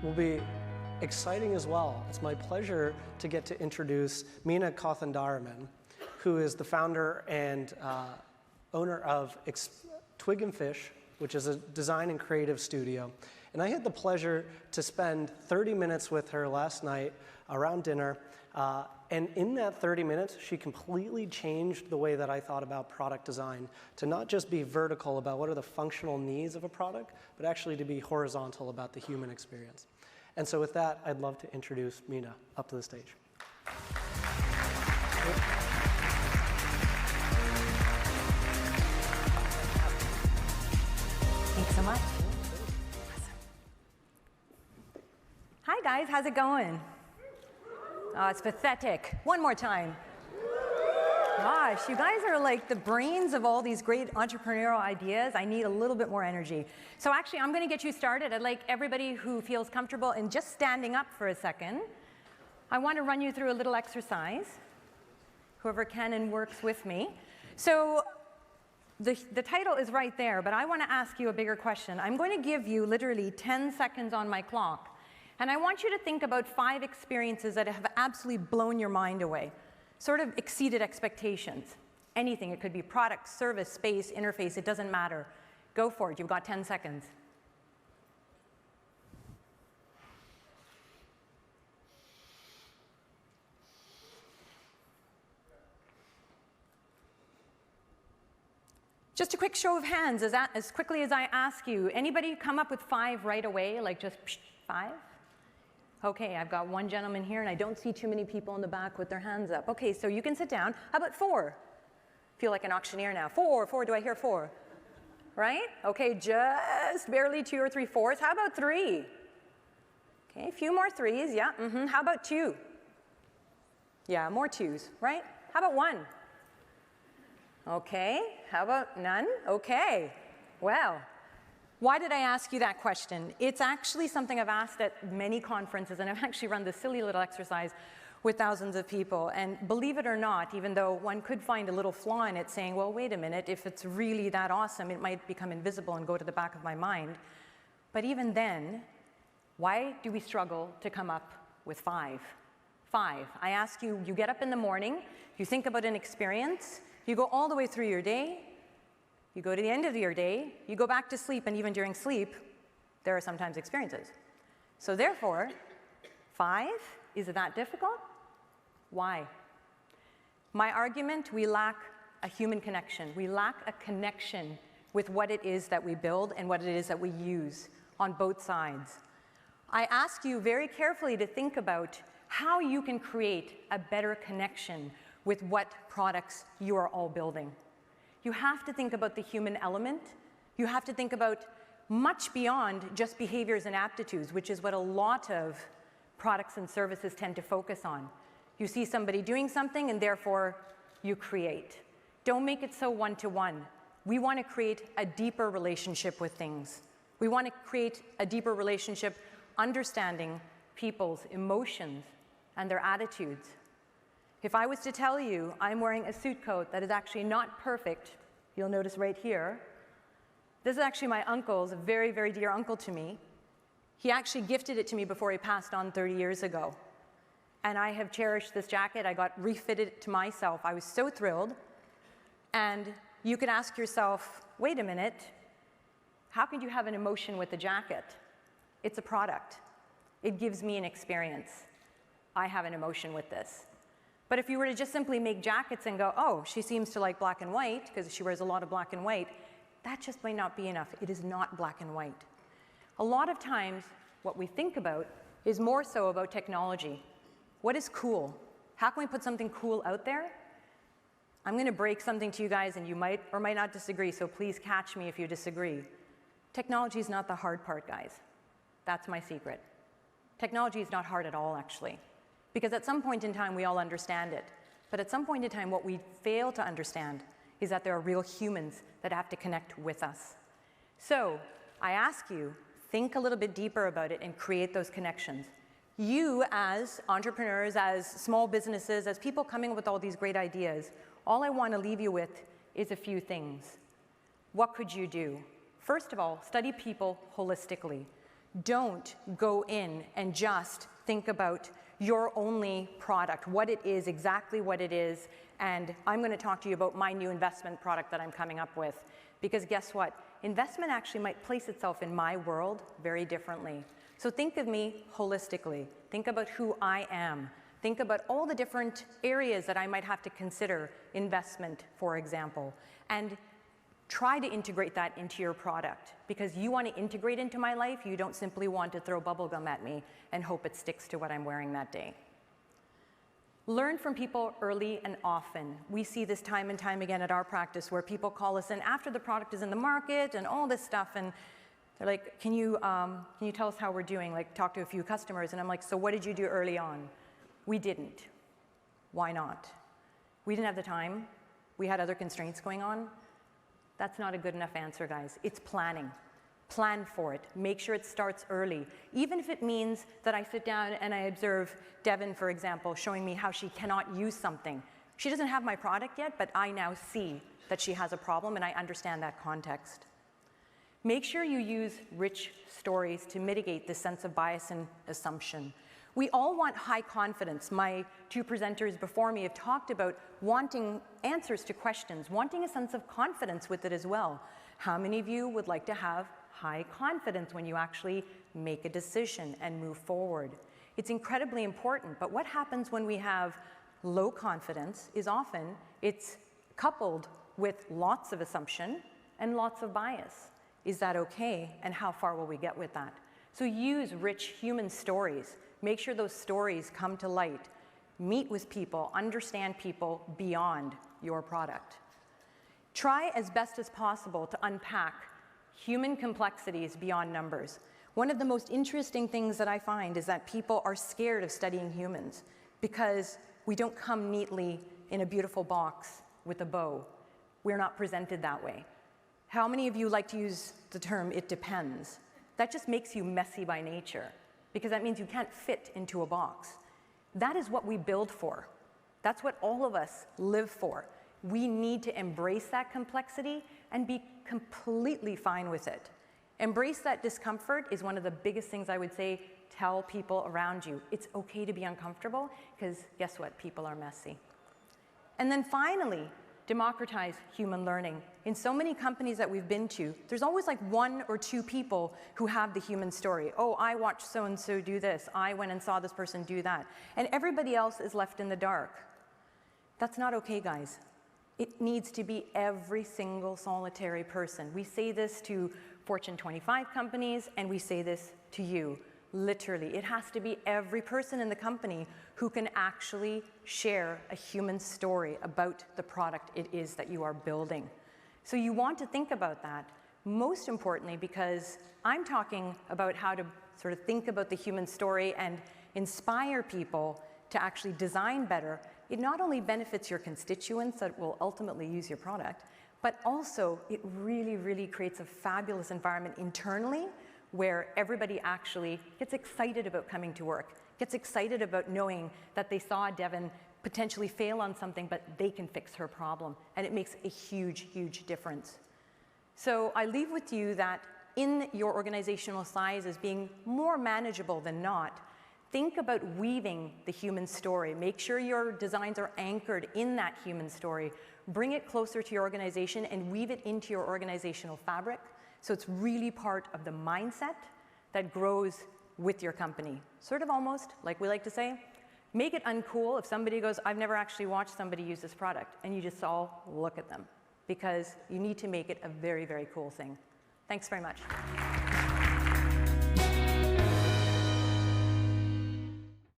will be exciting as well. It's my pleasure to get to introduce Meena Kothandaraman, who is the founder and owner of Twig and Fish, which is a design and creative studio. And I had the pleasure to spend 30 minutes with her last night around dinner. And in that 30 minutes, she completely changed the way that I thought about product design to not just be vertical about what are the functional needs of a product, but actually to be horizontal about the human experience. And so with that, I'd love to introduce Meena up to the stage. Thanks so much. Hi guys, how's it going? Oh, it's pathetic. One more time. Gosh, you guys are like the brains of all these great entrepreneurial ideas. I need a little bit more energy. So actually, I'm going to get you started. I'd like everybody who feels comfortable in just standing up for a second. I want to run you through a little exercise. Whoever can and works with me. So the title is right there, but I want to ask you a bigger question. I'm going to give you literally 10 seconds on my clock. And I want you to think about 5 experiences that have absolutely blown your mind away, sort of exceeded expectations. Anything, it could be product, service, space, interface, it doesn't matter. Go for it, you've got 10 seconds. Just a quick show of hands, as quickly as I ask you. Anybody come up with 5 right away, like just 5? Okay, I've got one gentleman here, and I don't see too many people in the back with their hands up. Okay, so you can sit down. How about 4? Feel like an auctioneer now. 4, do I hear 4? Right? Okay, just barely 2 or 3 4s. How about 3? Okay, a few more 3s, yeah. How about 2? Yeah, more 2s, right? How about 1? Okay, how about none? Okay, well. Why did I ask you that question? It's actually something I've asked at many conferences, and I've actually run this silly little exercise with thousands of people. And believe it or not, even though one could find a little flaw in it saying, well, wait a minute, if it's really that awesome, it might become invisible and go to the back of my mind. But even then, why do we struggle to come up with 5? 5. I ask you, you get up in the morning, you think about an experience, you go all the way through your day, you go to the end of your day, you go back to sleep, and even during sleep, there are sometimes experiences. So therefore, 5, is it that difficult? Why? My argument, we lack a human connection. We lack a connection with what it is that we build and what it is that we use on both sides. I ask you very carefully to think about how you can create a better connection with what products you are all building. You have to think about the human element. You have to think about much beyond just behaviors and aptitudes, which is what a lot of products and services tend to focus on. You see somebody doing something, and therefore you create. Don't make it so one-to-one. We want to create a deeper relationship with things. We want to create a deeper relationship understanding people's emotions and their attitudes. If I was to tell you I'm wearing a suit coat that is actually not perfect, you'll notice right here, this is actually my uncle's, a very, very dear uncle to me. He actually gifted it to me before he passed on 30 years ago. And I have cherished this jacket. I got refitted to myself. I was so thrilled. And you could ask yourself, wait a minute, how could you have an emotion with the jacket? It's a product. It gives me an experience. I have an emotion with this. But if you were to just simply make jackets and go, oh, she seems to like black and white because she wears a lot of black and white, that just might not be enough. It is not black and white. A lot of times, what we think about is more so about technology. What is cool? How can we put something cool out there? I'm going to break something to you guys, and you might or might not disagree, so please catch me if you disagree. Technology is not the hard part, guys. That's my secret. Technology is not hard at all, actually. Because at some point in time, we all understand it. But at some point in time, what we fail to understand is that there are real humans that have to connect with us. So I ask you, think a little bit deeper about it and create those connections. You, as entrepreneurs, as small businesses, as people coming up with all these great ideas, all I want to leave you with is a few things. What could you do? First of all, study people holistically. Don't go in and just think about your only product, what it is, exactly what it is, and I'm going to talk to you about my new investment product that I'm coming up with. Because guess what? Investment actually might place itself in my world very differently. So think of me holistically. Think about who I am. Think about all the different areas that I might have to consider investment, for example, and try to integrate that into your product, because you want to integrate into my life. You don't simply want to throw bubblegum at me and hope it sticks to what I'm wearing that day. Learn from people early and often. We see this time and time again at our practice, where people call us in after the product is in the market and all this stuff, and they're like, can you tell us how we're doing? Like, talk to a few customers. And I'm like, so what did you do early on? We didn't. Why not? We didn't have the time. We had other constraints going on. That's not a good enough answer, guys. It's planning. Plan for it. Make sure it starts early. Even if it means that I sit down and I observe Devin, for example, showing me how she cannot use something. She doesn't have my product yet, but I now see that she has a problem, and I understand that context. Make sure you use rich stories to mitigate this sense of bias and assumption. We all want high confidence. My two presenters before me have talked about wanting answers to questions, wanting a sense of confidence with it as well. How many of you would like to have high confidence when you actually make a decision and move forward? It's incredibly important, but what happens when we have low confidence is often it's coupled with lots of assumption and lots of bias. Is that okay? And how far will we get with that? So use rich human stories. Make sure those stories come to light. Meet with people, understand people beyond your product. Try as best as possible to unpack human complexities beyond numbers. One of the most interesting things that I find is that people are scared of studying humans because we don't come neatly in a beautiful box with a bow. We're not presented that way. How many of you like to use the term, "it depends"? That just makes you messy by nature, because that means you can't fit into a box. That is what we build for. That's what all of us live for. We need to embrace that complexity and be completely fine with it. Embrace that discomfort is one of the biggest things I would say. Tell people around you. It's okay to be uncomfortable, because guess what? People are messy. And then finally, democratize human learning. In so many companies that we've been to, there's always like one or two people who have the human story. Oh, I watched so-and-so do this. I went and saw this person do that. And everybody else is left in the dark. That's not okay, guys. It needs to be every single solitary person. We say this to Fortune 25 companies, and we say this to you. Literally, it has to be every person in the company who can actually share a human story about the product it is that you are building. So you want to think about that, most importantly, because I'm talking about how to sort of think about the human story and inspire people to actually design better. It not only benefits your constituents that will ultimately use your product, but also it really, really creates a fabulous environment internally where everybody actually gets excited about coming to work, gets excited about knowing that they saw Devin potentially fail on something, but they can fix her problem. And it makes a huge, huge difference. So I leave with you that in your organizational size as being more manageable than not, think about weaving the human story. Make sure your designs are anchored in that human story. Bring it closer to your organization and weave it into your organizational fabric. So it's really part of the mindset that grows with your company. Sort of almost, like we like to say, make it uncool if somebody goes, I've never actually watched somebody use this product, and you just all look at them, because you need to make it a very, very cool thing. Thanks very much.